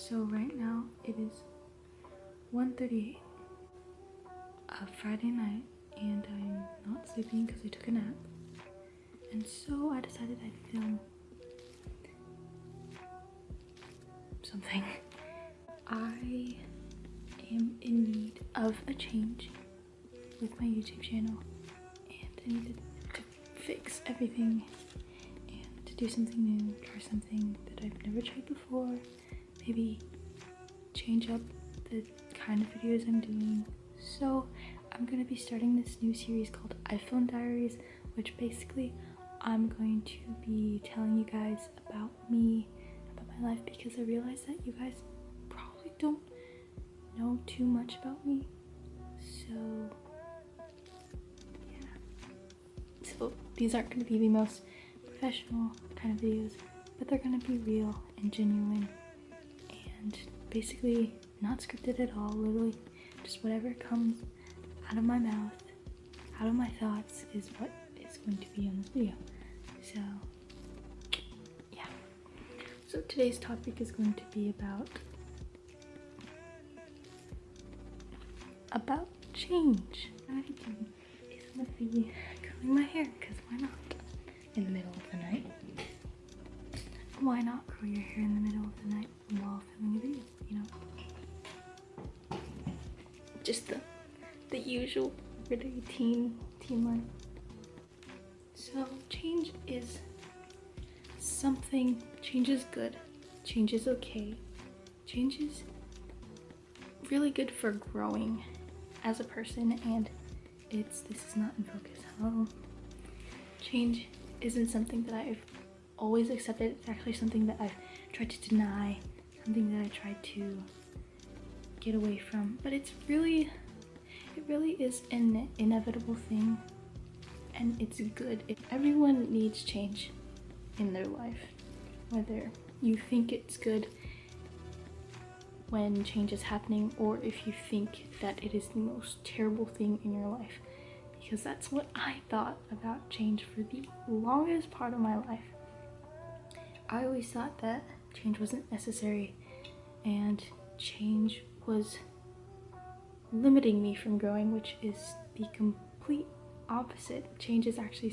So right now it is 1:38 Friday night, and I'm not sleeping because I took a nap. And so I decided I'd film something. I am in need of a change with my YouTube channel, and I needed to fix everything and to do something new, try something that I've never tried before, maybe change up the kind of videos I'm doing. So I'm going to be starting this new series called iPhone Diaries, which basically I'm going to be telling you guys about me, about my life, because I realize that you guys probably don't know too much about me. So yeah. So these aren't going to be the most professional kind of videos, but they're going to be real and genuine and basically not scripted at all. Literally just whatever comes out of my mouth, out of my thoughts, is what is going to be on this video. So yeah. So today's topic is going to be about change. What I do is going to be curling my hair, because why not? In the middle of the night. Why not curl your hair in the middle of the night while filming a video, you know? Just the usual everyday teen life. So change is something, change is good, change is okay, change is really good for growing as a person, and this is not in focus. Change isn't something that I've always accepted. It's actually something that I've tried to deny, something that I tried to get away from, but it really is an inevitable thing, and it's good. Everyone needs change in their life, whether you think it's good when change is happening, or if you think that it is the most terrible thing in your life, because that's what I thought about change for the longest part of my life. I always thought that change wasn't necessary, and change was limiting me from growing, which is the complete opposite. Change is actually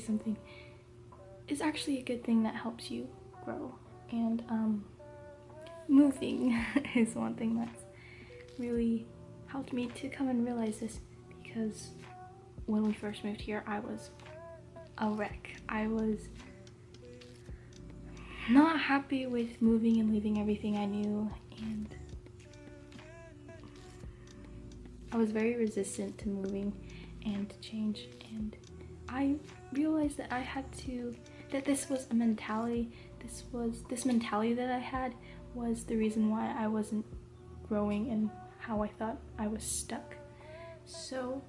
a good thing that helps you grow, and moving is one thing that's really helped me to come and realize this, because when we first moved here, I was a wreck. I was not happy with moving and leaving everything I knew, and I was very resistant to moving and to change, and I realized that this was a mentality. This mentality that I had was the reason why I wasn't growing and how I thought I was stuck. So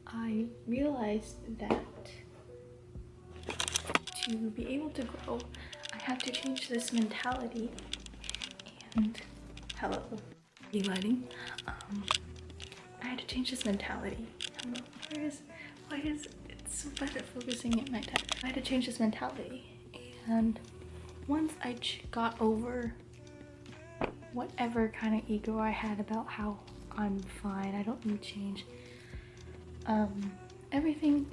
I realized that to be able to grow, I had to change this mentality. And hello, lighting. I had to change this mentality. Hello, why is it so bad at focusing at nighttime? I had to change this mentality, and once I got over whatever kind of ego I had about how I'm fine, I don't need change, everything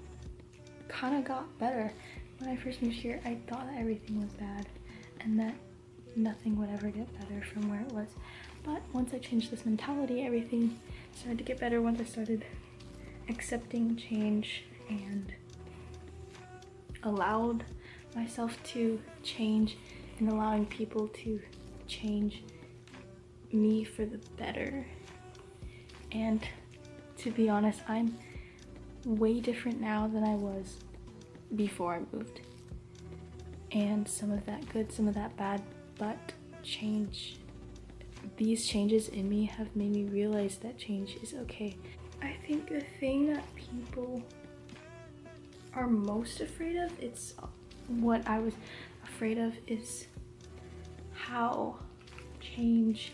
kind of got better. When I first moved here, I thought that everything was bad and that nothing would ever get better from where it was. But once I changed this mentality, everything started to get better once I started accepting change and allowed myself to change and allowing people to change me for the better. And to be honest, I'm way different now than I was before I moved. And some of that good, some of that bad, but these changes in me have made me realize that change is okay. I think the thing that people are most afraid of, it's what I was afraid of, is how change,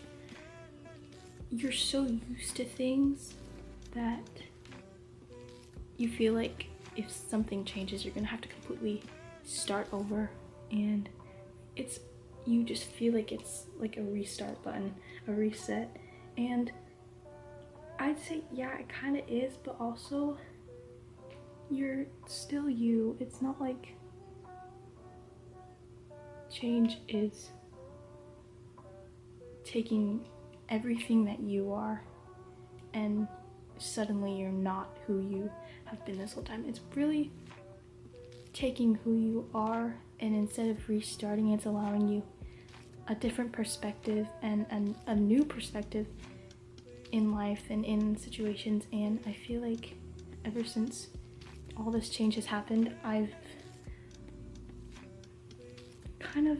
you're so used to things that you feel like if something changes, you're gonna have to completely start over, and you just feel like it's like a restart button, a reset. And I'd say, yeah, it kind of is, but also you're still you. It's not like change is taking everything that you are and suddenly you're not who you have been this whole time. It's really taking who you are, and instead of restarting, it's allowing you a different perspective and a new perspective in life and in situations. And I feel like ever since all this change has happened, I've kind of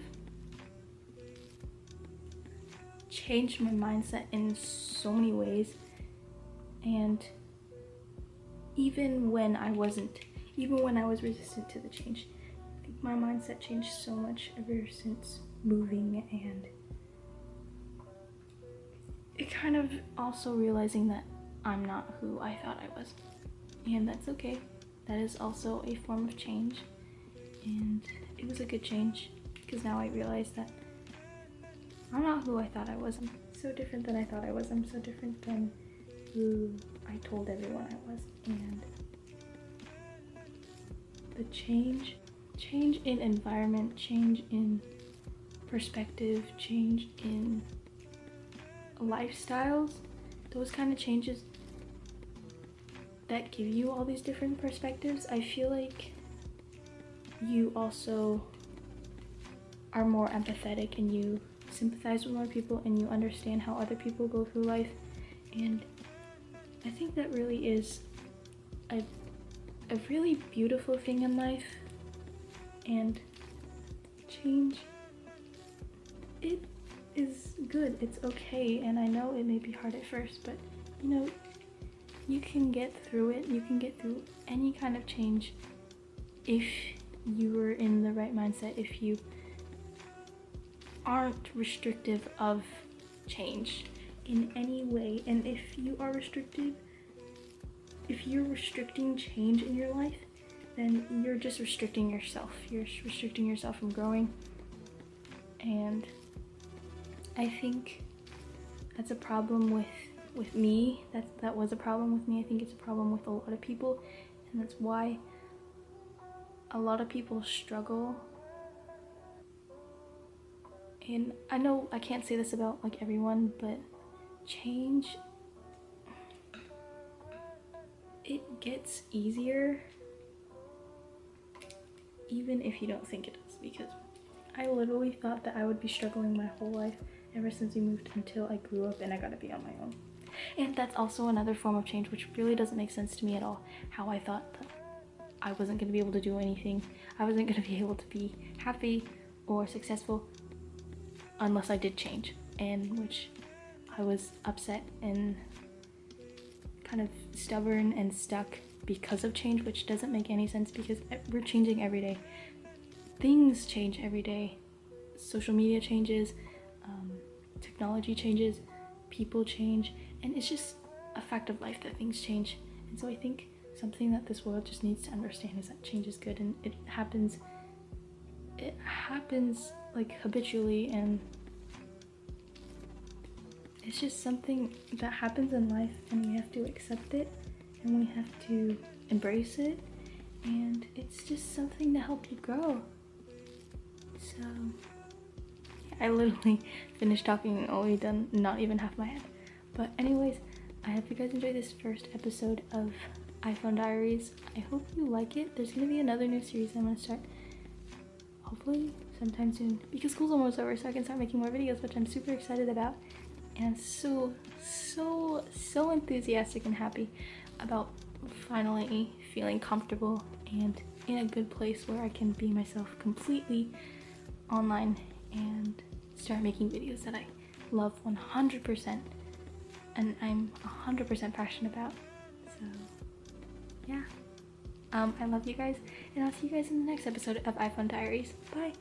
changed my mindset in so many ways. And even when I was resistant to the change, I think my mindset changed so much ever since moving, and it kind of also realizing that I'm not who I thought I was. And that's okay. That is also a form of change. And it was a good change, because now I realize that I'm not who I thought I was. I'm so different than I thought I was. I'm so different than who I told everyone I was. And the change in environment, change in perspective, change in lifestyles, those kind of changes that give you all these different perspectives, I feel like you also are more empathetic and you sympathize with more people and you understand how other people go through life. And I think that really is a really beautiful thing in life. And change, it is good, it's okay, and I know it may be hard at first, but you know, you can get through it. You can get through any kind of change if you are in the right mindset, if you aren't restrictive of change in any way. And if you are restrictive, if you're restricting change in your life, then you're just restricting yourself. You're restricting yourself from growing. And I think that's a problem with me. That was a problem with me. I think it's a problem with a lot of people, and that's why a lot of people struggle. And I know I can't say this about like everyone, but change, it gets easier even if you don't think it does, because I literally thought that I would be struggling my whole life ever since we moved until I grew up and I got to be on my own. And that's also another form of change which really doesn't make sense to me at all. How I thought that I wasn't going to be able to do anything, I wasn't going to be able to be happy or successful unless I did change, and which I was upset and kind of stubborn and stuck because of change, which doesn't make any sense because we're changing every day. Things change every day. Social media changes, technology changes, people change, and it's just a fact of life that things change. And so I think something that this world just needs to understand is that change is good, and it happens like habitually, and it's just something that happens in life, and we have to accept it and we have to embrace it, and it's just something to help you grow. So yeah, I literally finished talking and only done not even half my head. But anyways, I hope you guys enjoyed this first episode of iPhone Diaries. I hope you like it. There's gonna be another new series I'm gonna start hopefully sometime soon, because school's almost over, so I can start making more videos, which I'm super excited about. And I'm so enthusiastic and happy about finally feeling comfortable and in a good place where I can be myself completely online and start making videos that I love 100% and I'm 100% passionate about. So yeah, I love you guys, and I'll see you guys in the next episode of iPhone Diaries. Bye.